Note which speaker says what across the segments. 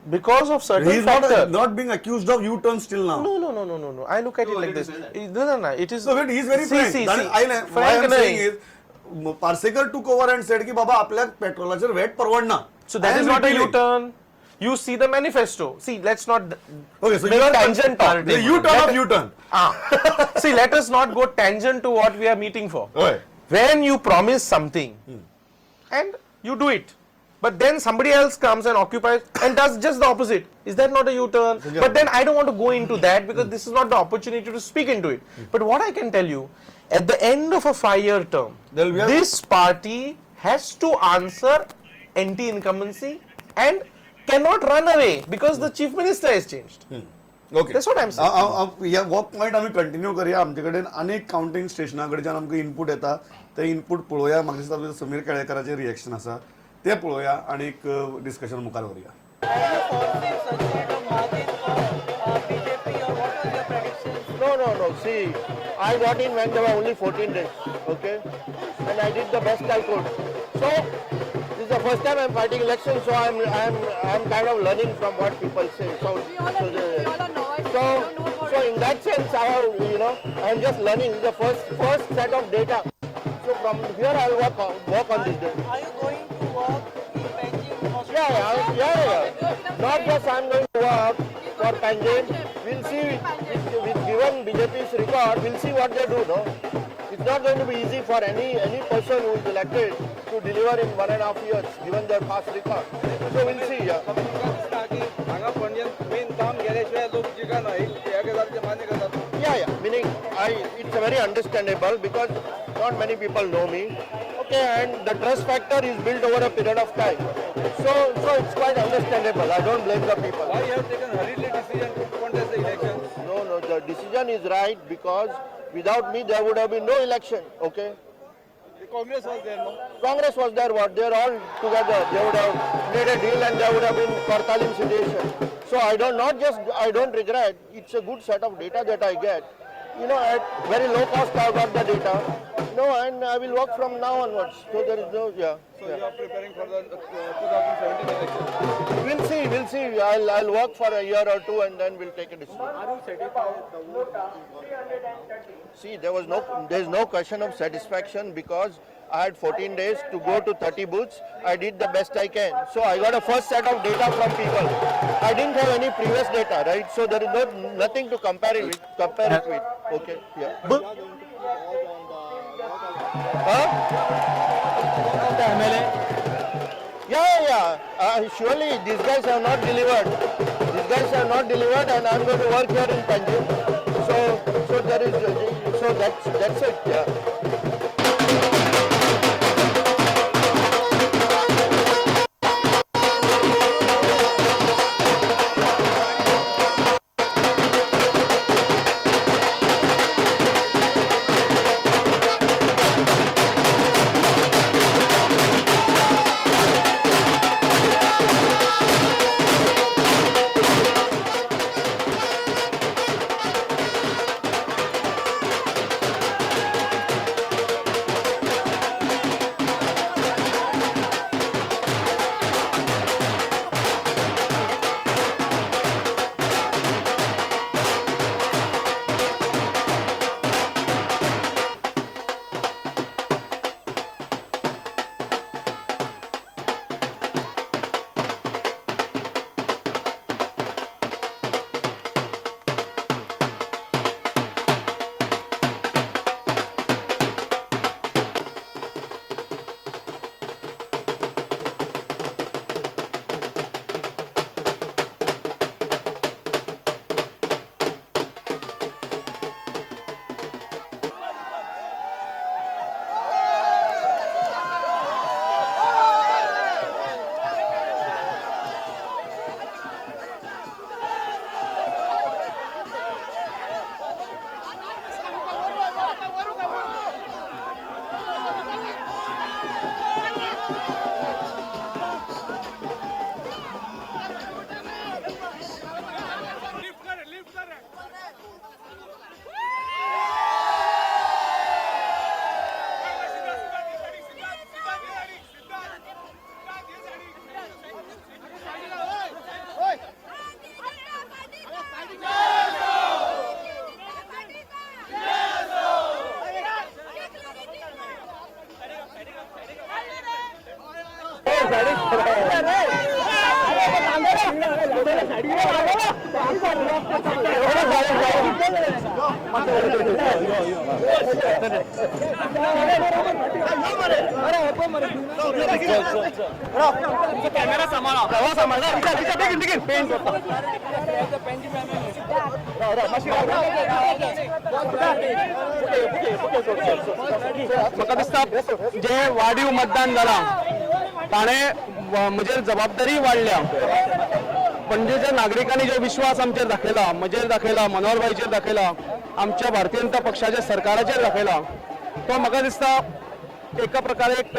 Speaker 1: because of certain
Speaker 2: He is
Speaker 1: factor.
Speaker 2: not being accused of U-turn still now.
Speaker 1: No. I look at it like this. No. It is.
Speaker 2: So but he is very frank. Why I am saying is, Parsekar took over and said कि बाबा आपल्या पेट्रोलाचेर wait परवडना.
Speaker 1: So that is not a U-turn. You see the manifesto. See, let's not
Speaker 2: Okay, so
Speaker 1: make tangent talk.
Speaker 2: The U-turn of U-turn.
Speaker 1: See, let us not go tangent to what we are meeting for.
Speaker 2: Okay.
Speaker 1: When you promise something and you do it, but then somebody else comes and occupies and does just the opposite. Is that not a U-turn? But then I don't want to go into that because this is not the opportunity to speak into it. But what I can tell you, at the end of a 5-year term, this party has to answer anti-incumbency and cannot run away because the chief minister has changed.
Speaker 2: Okay.
Speaker 1: That's what I'm saying.
Speaker 2: या work point आम्ही continue करूया. आमच्याकडे अनेक counting स्टेशनाकडच्यान आमकां input येता. ते input पळोवया. म्हाका दिसता समीर केळेकराचें रिएक्शन आसा ते पळोवया आणि एक डिस्कशन मुखार व्हरया.
Speaker 3: No. See, I got in when there were only 14 days, okay? And I did the best I could. So, this is the first time I'm fighting elections, so I'm kind of learning from what people say. So in that sense, I'm just learning the first set of data. So from here, I'll work on this.
Speaker 4: Are you going to work in Panajim?
Speaker 3: Yeah. Not just I'm going to work for Panajim. We'll see, with given BJP's record, we'll see what they do, no? It's not going to be easy for any person who is elected to deliver in 1.5 years, given their past record. So we'll see, yeah. Yeah. Meaning, it's very understandable because not many people know me. Okay, and the trust factor is built over a period of time. So it's quite understandable. I don't blame the people.
Speaker 5: Why you have taken hurriedly decision to contest the elections?
Speaker 3: No, the decision is right because without me there would have been no election, okay?
Speaker 5: The Congress was there, no?
Speaker 3: Congress was there, what? They are all together. They would have made a deal and there would have been Kartalim situation. So I don't regret. It's a good set of data that I get. At very low cost I got the data. And I will work from now onwards. So there is no, yeah.
Speaker 5: So you are preparing for the 2017 election?
Speaker 3: We'll see. I'll work for a year or two and then we'll take a decision.
Speaker 5: Are you satisfied?
Speaker 3: See, there's no question of satisfaction because I had 14 days to go to 30 booths. I did the best I can. So I got a first set of data from people. I didn't have any previous data, right? So there is nothing to compare it with. Okay, yeah. Yeah. Surely these guys have not delivered. And I'm going to work here in Panajim. So that's it, yeah.
Speaker 6: म्हाका दिसता जे वाडीव मतदान जालां ताणें म्हजेर जबाबदारी वाडल्या पणजेच्या नागरिकांनी जो विश्वास आमचेर दाखयला म्हजेर दाखयला मनोहर भाईचेर दाखयला आमच्या भारतीय जनता पक्षाच्या सरकाराचेर दाखयला तो म्हाका दिसता एका प्रकारे एक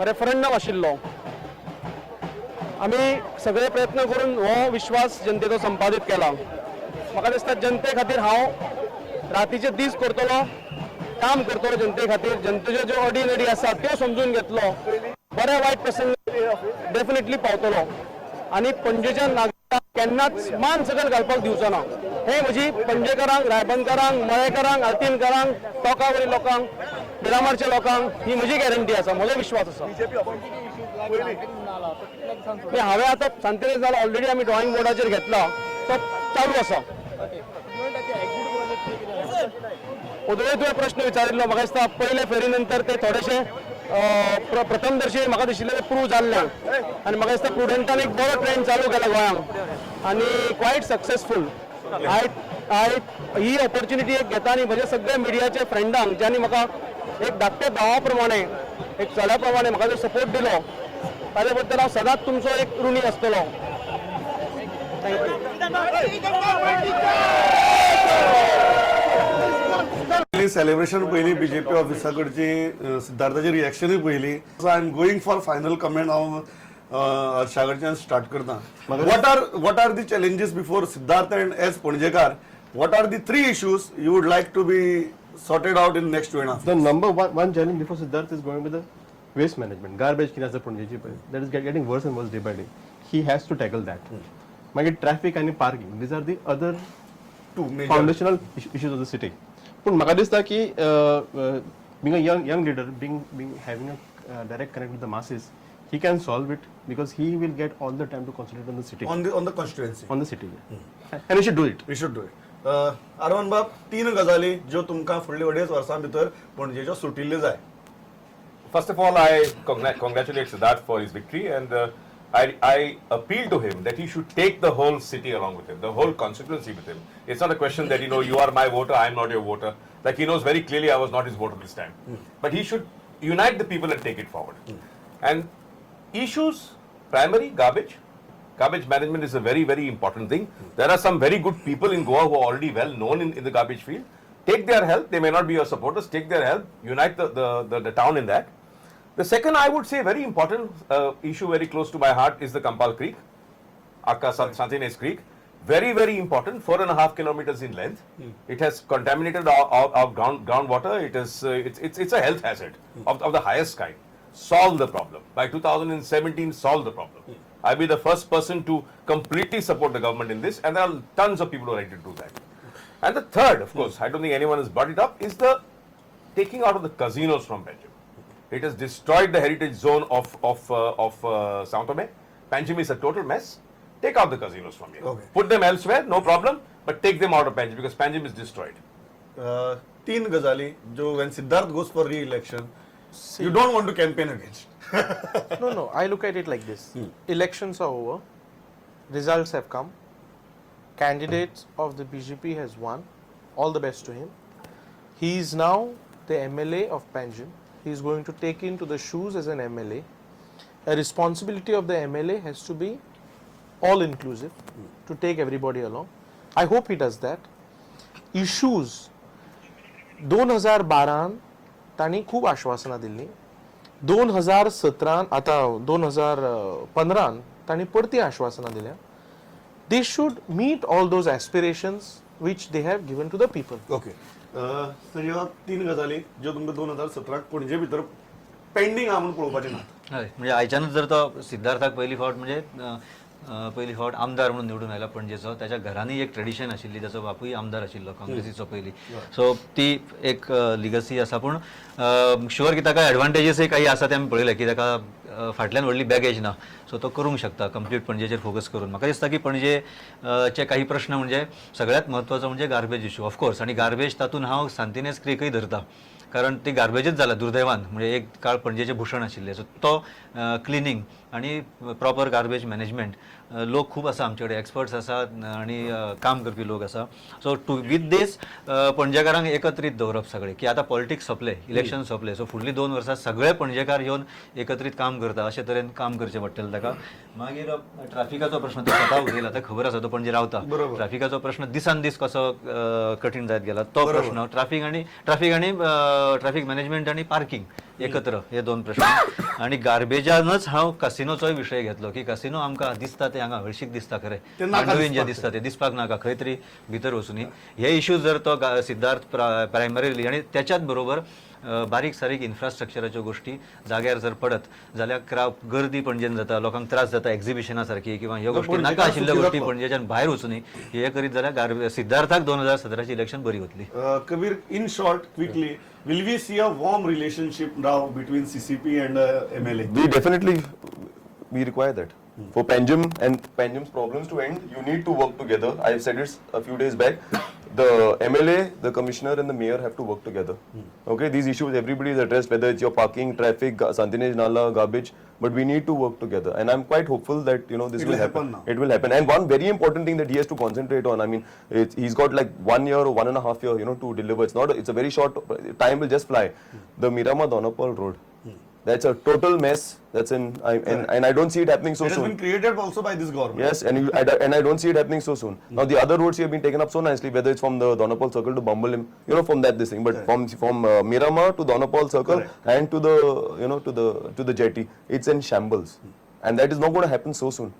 Speaker 6: रेफरंडम आशिल्लो आमी सगळे प्रयत्न करून हो विश्वास जनतेचो संपादीत केला म्हाका दिसता जनते खातीर हांव रातीचे दीस करतलो काम करतलो जनते खातीर जनतेच्यो ज्यो अडीनडी आसा त्यो समजून घेतलो बरे वायट प्रसंग डेफिनेटली पावतलो आनी पणजेच्या नागरिकांक केन्नाच मान सकयल घालपाक दिवचो ना हे म्हजी पणजेकारांक रायबंदकारांक मळेकारांक आल्तीनकारांक टोकावरी लोकांक मिरामारच्या लोकांक ही म्हजी गॅरंटी आसा म्हजो विश्वास आसा हांवें आतां सांतेरी जाल्यार ऑलरेडी आमी ड्रॉइंग बोर्डाचेर घेतला तो चालू आसा उदय तुवें प्रश्न विचारिल्लो म्हाका दिसता पयले फेरी नंतर ते थोडेशे प्रथम दर्शे म्हाका दिशिल्ले ते प्रूव जाल्ले आनी म्हाका दिसता प्रुडंटान एक बरो ट्रेंड चालू केला गोंयांत आनी क्वायट सक्सेसफूल हांव ही ऑपॉर्च्युनिटी एक घेता आनी म्हजे सगळे मिडियाचे फ्रेंडांक ज्यांनी म्हाका एक धाकटे भावा प्रमाणे एक चल्या प्रमाणे म्हाका जो सपोर्ट दिलो ताचे बद्दल हांव सदांच तुमचो एक ऋणी आसतलो
Speaker 2: सेलिब्रेशन पयली बीजेपी ऑफिसा कडची सिद्धार्थाची रिएक्शनूय पयली I am going for final comment हांव हर्षा कडच्यान स्टार्ट करता what are the challenges before Siddharth and as पणजेकार what are the 3 issues you would like to be sorted out in next 2.5
Speaker 7: The number one challenge before Siddharth is going with the waste management. Garbage किती आसा पणजेची पळय that is getting worse and worse day by day. He has to tackle that. मागीर traffic आणि parking. These are the other
Speaker 2: two major
Speaker 7: foundational issues of the city. पण म्हाका दिसता की being a young leader, being having a direct connect with the masses, he can solve it because he will get all the time to concentrate on the city.
Speaker 2: on the constituency.
Speaker 7: On the city. And we should do it.
Speaker 2: We should do it. R one बाब 3 गजाली ज्यो तुमकां फुडल्या अडेच वर्सां भितर पणजेच्यो सुटिल्ल्यो जाय.
Speaker 8: First of all, I congratulate Siddharth for his victory, and I appeal to him that he should take the whole city along with him, the whole constituency with him. It's not a question that you are my voter, I am not your voter. Like he knows very clearly, I was not his voter this time. But he should unite the people and take it forward. And issues, primary garbage. Garbage management is a very, very important thing. There are some very good people in Goa who are already well known in the garbage field. Take their help. They may not be your supporters. Take their help. Unite the town in that. The second, I would say, very important issue very close to my heart is the Kampal Creek, Akka Santines Creek. Very, very important. 4.5 kilometers in length. It has contaminated our groundwater. It's a health hazard of the highest kind. Solve the problem. By 2017, solve the problem. I'll be the first person to completely support the government in this, and there are tons of people who are ready to do that. And the third, of course, I don't think anyone has brought it up, is the taking out of the casinos from Panajim. It has destroyed the heritage zone of Sao Tome. Panajim is a total mess. Take out the casinos from here.
Speaker 2: Okay.
Speaker 8: Put them elsewhere, no problem, but take them out of Panajim because Panajim is destroyed.
Speaker 2: 3 गजाली जो when Siddharth goes for re-election, you don't want to campaign against.
Speaker 1: No, I look at it like this. Elections are over. Results have come. Candidates of the BJP has won. All the best to him. He is now the MLA of Panajim. He is going to take into the shoes as an MLA. A responsibility of the MLA has to be all inclusive to take everybody along. I hope he does that. Issues 2012 तांणी खूब आश्वासनां दिल्लीं 2017 आता 2015 तांणी परती आश्वासनां दिल्या they should meet all those aspirations which they have given to the people.
Speaker 2: Okay तर ह्यो 3 गजाली ज्यो तुमकां 2017 पणजे भितर पेंडींग आहा म्हणून पळोवपाचे नात.
Speaker 9: हय म्हणजे आयच्यानूच जर तो सिद्धार्थाक पयली फावट म्हणजे पयलीं फावट आमदार म्हणून निवडून आयला पणजेचो. त्याच्या घरांनी एक ट्रेडिशन आशिल्ली, ताचो बापूय आमदार आशिल्लो काँग्रेसीचो पयलीं. सो ती एक लिगसी आसा. पूण शुअर की ताका एडवांटेजीसय काही आसा ते आमी पळयले की ताका फाटल्यान व्हडली बॅगेज ना. सो तो करूंक शकता कंप्लीट पणजेचेर फोकस करून. म्हाका दिसता की पणजेचे काही प्रश्न म्हणजे सगळ्यात म्हत्वाचो म्हणजे गार्बेज इश्यू ऑफकोर्स. आनी गार्बेज तातूंत हांव सांतिनेज क्रिकय धरता, कारण ती गार्बेजच जाला दुर्दैवान. म्हणजे एक काळ पणजेचें भूषण आशिल्लें. सो तो क्लिनींग आनी प्रॉपर गार्बेज मॅनेजमेंट लोक खूब आसा आमचे कडेन, एक्सपर्ट्स आसात आनी काम करपी लोक आसा. सो वीथ दीस पणजेकारांक एकत्रीत दवरप सगळे, की आतां पॉलिटिक्स सोंपले, इलेक्शन सोंपले. सो फुडलीं 2 वर्सां सगळे पणजेकार येवन एकत्रीत काम करता अशे तरेन काम करचें पडटलें ताका. मागीर ट्रॅफिकाचो प्रश्न तो स्वता उलयला, ताका खबर आसा तो पणजे रावता. ट्रॅफिकाचो प्रश्न दिसान दीस कसो कठीण जायत गेला तो प्रश्न. ट्रॅफिक आनी ट्रॅफिक मॅनेजमेंट आनी पार्किंग एकत्र हे 2 प्रश्न. आनी गार्बेजानच हांव कसिनोचोय विशय घेतलो, की कसिनो आमकां दिसता ते हांगा हळशीक दिसता खरें, नवीन जे दिसता ते दिसपाक नाका, खंय तरी भितर वचूनी. हे इश्यूज जर तो सिद्धार्थ प्रायमरीली आनी त्याच्याच बरोबर बारीक सारीक इन्फ्रास्ट्रक्चराच्यो गोष्टी जाग्यार जर पडत जाल्यार गर्दी पणजेन जाता, लोकांक त्रास जाता एक्झिबिशना सारकी किंवा ह्यो गोष्टी नाका आशिल्ल्यो गोष्टी पणजेच्यान भायर वचूनी हे करीत जाल्यार सिद्धार्थाक 2017ची इलेक्शन बरी वतली.
Speaker 2: Kabir, in short, quickly, will we see a warm relationship now between CCP and MLA?
Speaker 10: We definitely we require that. For Panajim and Panajim's problems to end, you need to work together. I've said it a few days back. The MLA, the commissioner, and the mayor have to work together. Okay, these issues everybody is addressed, whether it's your parking, traffic, Santinej Nala, garbage, but we need to work together. And I'm quite hopeful that this will happen. It will happen. And one very important thing that he has to concentrate on. I mean, he's got like 1 year or 1.5 year, to deliver. It's a very short time will just fly. The Miramar Donapal road. That's a total mess. That's and I don't see it happening so
Speaker 2: It has
Speaker 10: soon.
Speaker 2: been created also by this government.
Speaker 10: Yes, and I don't see it happening so soon. Now the other roads have been taken up so nicely, whether it's from the Donapal Circle to Bambalim, from this thing. But from Miramar to Donapal Circle and to the to the jetty, it's in shambles, and that is not going to happen so soon.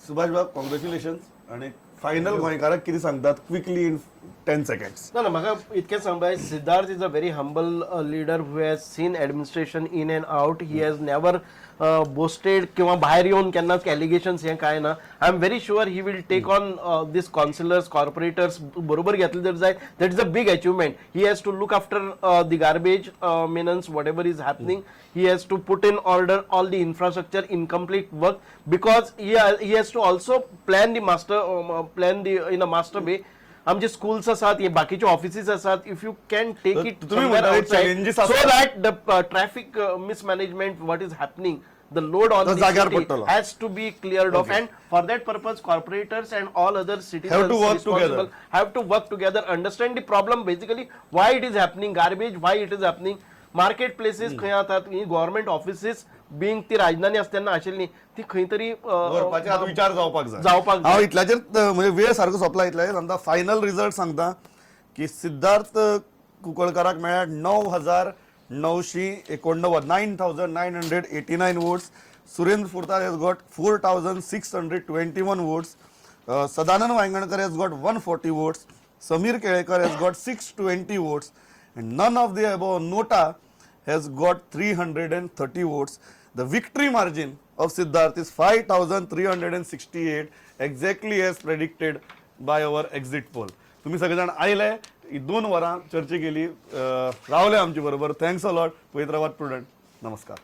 Speaker 2: Subhash Bhai, congratulations. आणि final गोंयकाराक कितें सांगतात quickly in 10 seconds.
Speaker 3: No, म्हाका इतकें सांगपाक Siddharth is a very humble leader who has seen administration in and out. He has never boasted किंवा भायर येवन केन्नाच एलिगेशन्स हें कांय ना. I am very sure he will take on these councillors corporators बरोबर घेतले जर जाय. That is a big achievement. He has to look after the garbage menace whatever is happening. He has to put in order all the infrastructure incomplete work, because he has to also plan the in a master way. आमचे schools आसात, हे बाकीचे offices आसात. If you can take it somewhere outside, so that the traffic mismanagement what is happening, the load on the city has to be cleared off, and for that purpose corporators and all other citizens
Speaker 2: have to work together.
Speaker 3: Have to work together, understand the problem, basically why it is happening, garbage, why it is happening. Market places खंय जातात, government offices Bing ती राजधानी आसतना आशिल्ली ती खंय तरी
Speaker 2: विचार जावपाक जाय. हांव इतल्याचेर म्हणजे वेळ सारको सोंपला. इतल्याचेर सांगता फायनल रिजल्ट सांगता की सिद्धार्थ कुंकळकाराक मेळ्ळ्यात 9,989 9,989 votes. Surendra Furtado has got 4,621 votes. Sadanand Vaingankar has got 140 votes. Sameer Kelekar has got 620 votes. And none of the above, Nota has got 330 votes. The victory margin of Siddharth is 5,368, exactly as predicted by our exit poll. तुम्ही सगळेजण आयले, 2 वरां चर्चा केली, रावले आमचे बरोबर. Thanks a lot. पळयत रावात प्रुडंट. नमस्कार.